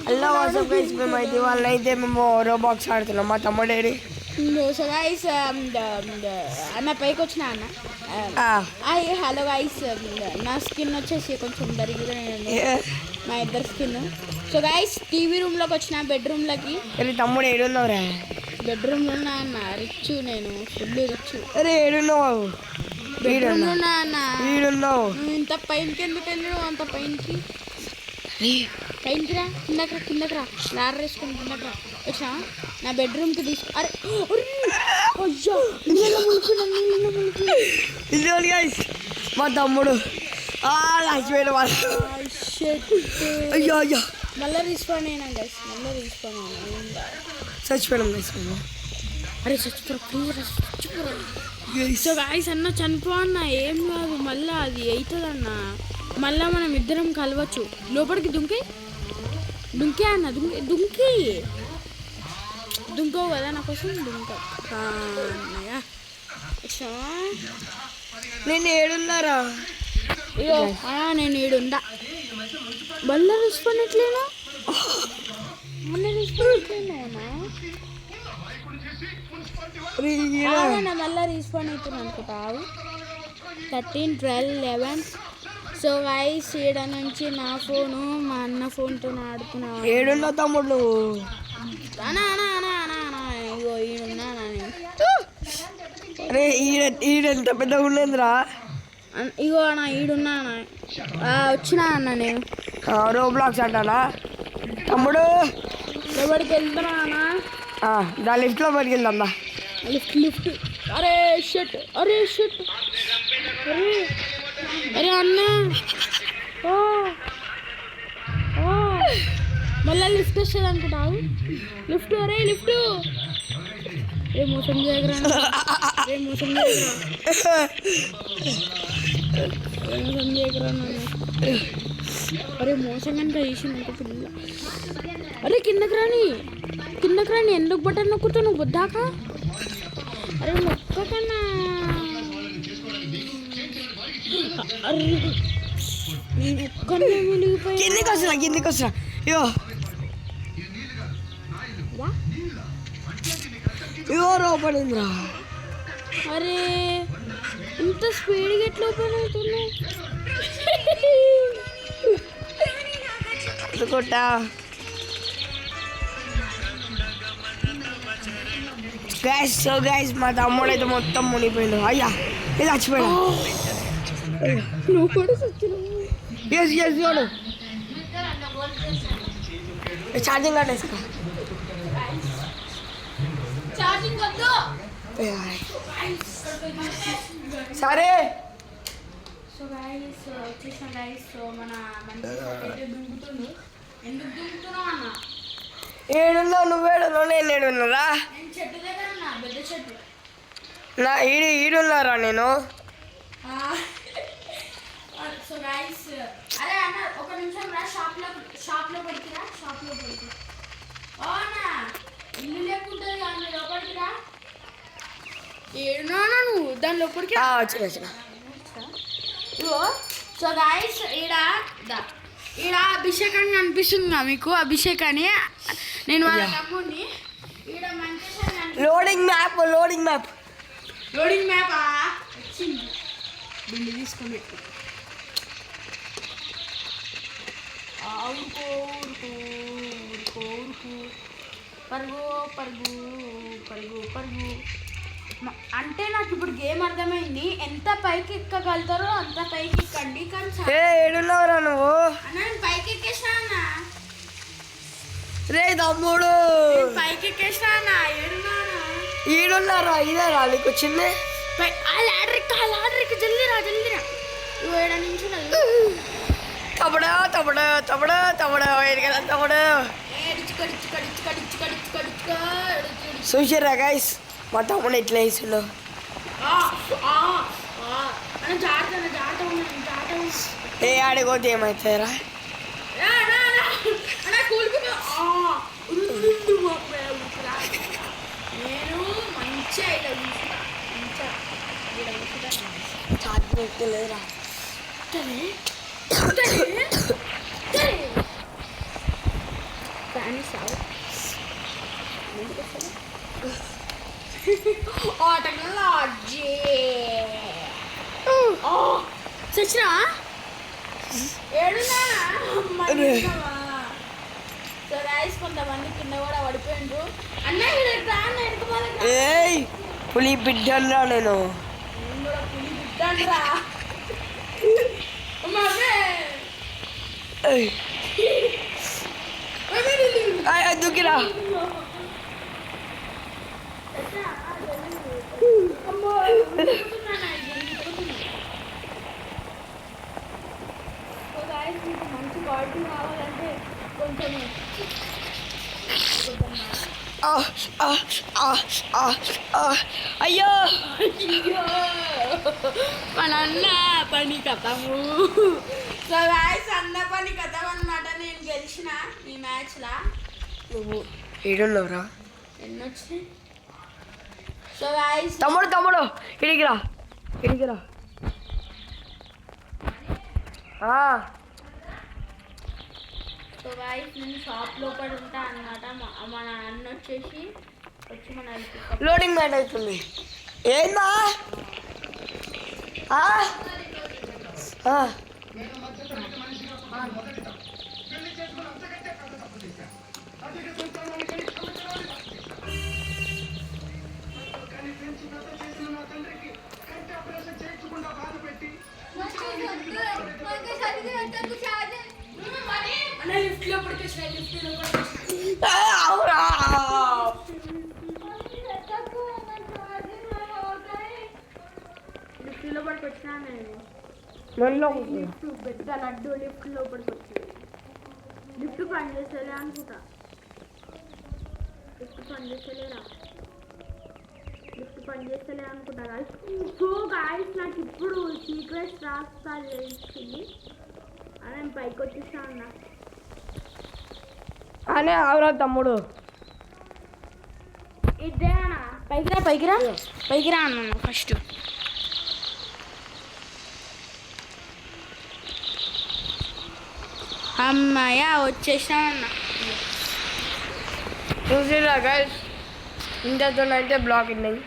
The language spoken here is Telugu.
హలో వాట్సాప్ గైస్, మేమైతే వాళ్ళైతే మేము రోబాక్స్ ఆడుతున్నాం. మా తమ్ముడేడి సో గైస్ అన్న పైకి వచ్చిన అన్న హలో గైస్, నా స్కిన్ వచ్చేసి కొంచెం దరిద్రం మా ఇద్దరు స్కిన్. సో గైస్ టీవీ రూమ్లోకి వచ్చిన, బెడ్రూమ్లోకి. తమ్ముడు ఏడున్నావురా? బెడ్రూమ్లో ఉన్నా అన్న, రిచ్ నేను, ఫుల్ రిచ్. అరే ఏడున్నావు? బెడ్రూమ్లో ఉన్నా అన్న. వీడున్నావు? ఇంత పైనకి ఎందుకు వెళ్ళావు? అంత పైనకి రా, కిందకి రా, లాడర్ వేసుకొని కిందకి రా. వచ్చా నా బెడ్రూమ్కి తీసుకో. అరే మా తమ్ముడు లక్ష్మీ అయ్యో అయ్యో మళ్ళీ రీస్పాండ్ అయినా గైస్, మళ్ళీ రీస్పాండ్ అయినా. చచ్చిపోయాం అరే చచ్చిపోరా. సో గైస్ అన్న చనిపో అన్న, ఏం కాదు, మళ్ళీ అది అవుతుంది అన్న. మళ్ళీ మనం ఇద్దరం కలవచ్చు. లోపలికి దుంకే అన్న, దుంకవు కదా నా కోసం, అన్నయ్య. నేను ఏడున్నారా? అయ్యో నేను ఏడుందా. మళ్ళీ రెస్పాండ్ ఎట్లేనా? మళ్ళీ రీస్పాండ్ అవుతున్నా అనుకుంటావు. 13, 12, 11. సో గైస్ ఈడ నుంచి నా ఫోను మా అన్న ఫోన్తో ఆడుతున్నా. ఏడున్నా తమ్ముడు? ఇగో ఈడున్నా నేను. అరే ఈడెంత పెద్దగా ఉండేంద్రా? ఇగో అన్న ఈడున్నా వచ్చినా అన్న నేను. రోబ్లాక్స్ అంటానా తమ్ముడు? ఎవరికి వెళ్తున్నా అన్న? దా లిఫ్ట్లో బయటికి వెళ్దాం. లిఫ్ట్. అరే షట్ అరే అన్న మళ్ళీ లిఫ్ట్ వస్తుంది అనుకుంటావు. లిఫ్ట్ ఏ మోసం చేయగరా. అరే మోసం కనుక చేసిందంటే పిల్ల. అరే కిందకి రాని, ఎందుకు బటన్ నొక్కుతావు నువ్వు వద్దాక? అరే నొక్కకన్నా. కిందికి వస్తున్నా. ఇయో ఓపెన్ అయిందిరా. అరే ఇంత స్పీడ్గా ఎట్లా ఓపెన్ అవుతున్నాయి? గైస్ మా తమ్ముడు అయితే మొత్తం మునిగిపోయిండు. అయ్యా ఇది చచ్చిపోయా. నువ్వు కూడా చచ్చినావు. చూడు ఛార్జింగ్ కట్టేసుకో. సరే సో గైస్ వచ్చేసిన గైస్. సో మన దుంకుతుండు. ఎందుకు దుంకుతున్నావు అన్న? ఏడున్నావు? నువ్వేడున్నావు? నేను ఏడున్నారా? చెట్టు దగ్గర ఉన్నా, పెద్ద చెట్టు. నా ఈడున్నారా నేను? సో గైస్ అరే అన్న ఒక నిమిషం రా, షాప్లో పడికిరా. అవునా ఇల్లు లేకుంటుంది అన్న, లోపలికి రా. ఏడున్నా నువ్వు దాని లోపలికి వచ్చిన. ఇగో సో గైస్ ఈడ అభిషేక్ అని అనిపిస్తుందా మీకు? అభిషేక్ అని నేను వాళ్ళ తమ్ముడిని. ఈడ మంచి లోడింగ్ మ్యాప్ వచ్చింది. బిల్లు తీసుకొని పరుగు. అంటే నాకు ఇప్పుడు గేమ్ అర్థమైంది. ఎంత పైకి ఎక్కగలుగుతారో అంత పైకి ఎక్కండి. కానీ ఏడున్నావురా నువ్వు? నేను పైకి ఎక్కేసినా అన్న. రే తమ్ముడు పైకి ఎక్కేసినా అన్న. ఈడున్నారా? ఇదారా నీకు వచ్చింది? లాడర్కి జల్దిరా. నువ్వు 7 నిమిషాలు చూసారా గైస్ మా తమ్ముడు ఎట్లా వేసులో? ఏ ఆడిపోతే ఏమవుతారా? నేను మంచిగా లేదురా. టెక్నాలజీ చచ్చినా ఏడునా సో గైస్ కొంతమంది కింద కూడా పడిపోయిండ్రు అన్న ఏయ్ పులి బిడ్డరా నేను కూడా పులి బిడ్డరా దుక్కిరా మంచి క్వాలిటీ కావాలంటే కొంచెం అయ్యో మన అన్న పని కథము సో గాయస్ అన్న పని కథం అనమాట. నేను గెలిచిన ఈ మ్యాచ్లా. నువ్వు ఏడున్నావురా? ఎన్ని వచ్చినాయి? సో గాయస్ తమ్ముడు ఇడిగిరా. సో గాయస్ నేను షాప్ లోపల ఉంటా అనమాట. మన అన్న వచ్చి మన లోడింగ్ మ్యాట్ అవుతుంది. ఏందా లోపలికి వచ్చినా నేను పెద్ద లడ్డు లిఫ్ట్ లోపలికి వచ్చింది. లిఫ్ట్ పని చేసేలే అనుకుంటా. లిఫ్ట్ పని చేస్తలే అనుకుంటా గాయస్. సో గాయస్ నాకు ఇప్పుడు సీక్రెట్స్ రాస్తా తెలిసింది. నేను పైకి వచ్చేసా అన్న అనే అవరా తమ్ముడు. ఇదే అన్న పైకి రా అన్న ఫస్ట్. అమ్మాయ వచ్చేసా అన్న. చూసిరా గైస్, ఇంతతో అయితే బ్లాక్ ఉన్నాయి.